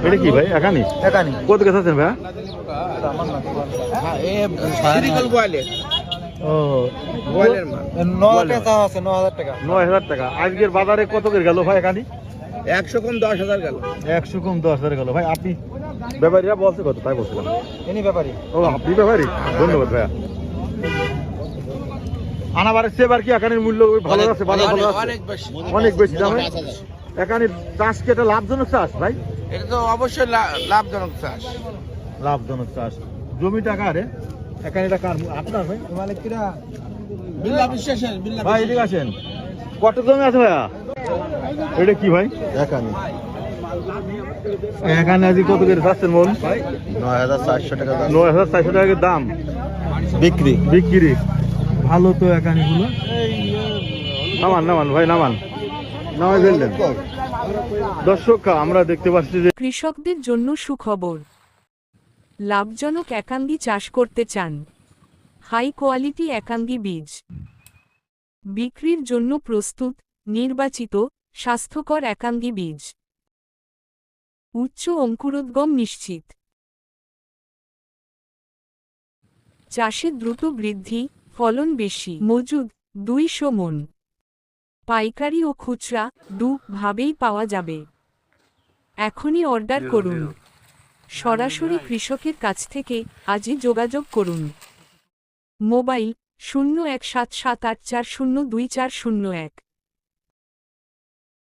এটা কি ভাই একানি একানি কত গেছে আছেন ভাইয়া? ও গোয়ালের মাল 9 টাকা আছে 9000 টাকা 9000 টাকা। আজকের বাজারে কত করে গেল ভাই একানি? 100 কম 10000 গেল 100 কম 10,000 গেল। ভাই আপনি ব্যাপারীরা বলছে কত তাই বলছিলাম। এনি ব্যাপারী ও আপনি ব্যাপারী, ধন্যবাদ ভাইয়া। আনাবারের সেবার কি একানির মূল্য ভালো আছে? বাজার ভালো আছে? অনেক বেশি দামে একানির চাষ কি এটা লাভজনক চাষ ভাই? এটা তো অবশ্যই লাভজনক চাষ। লাভজনক চাষ। জমি টাকা রে একানি টাকা আপনার ভাই? মালিক কিরা বিল্লাহ বিশ্বাসের বিল্লাহ ভাই এদিকে আসেন। কত জমি আছে ভাইয়া? এটা কি ভাই? একানি এখানে আজকে কত করে চাচ্ছেন মন? 9400 টাকা 9400 টাকা দাম বিক্রি বিক্রি। ভালো তো একানি গুলো। নামান নামান ভাই নামান নামাই ফেললেন। দর্শক আমরা দেখতে পাচ্ছি যে কৃষকদের জন্য সুখবর। লাভজনক একাঙ্গি চাষ করতে চান? হাই কোয়ালিটি একাঙ্গি বীজ বিক্রির জন্য প্রস্তুত নির্বাচিত স্বাস্থ্যকর একাঙ্গি বীজ। উচ্চ অঙ্কুরোদ্গম নিশ্চিত। চাষে দ্রুত বৃদ্ধি, ফলন বেশি। মজুদ 200 মণ। পাইকারি ও খুচরা ভাবেই পাওয়া যাবে। এখনই অর্ডার করুন। সরাসরি কৃষকের কাছ থেকে আজই যোগাযোগ করুন। মোবাইল 017784024021।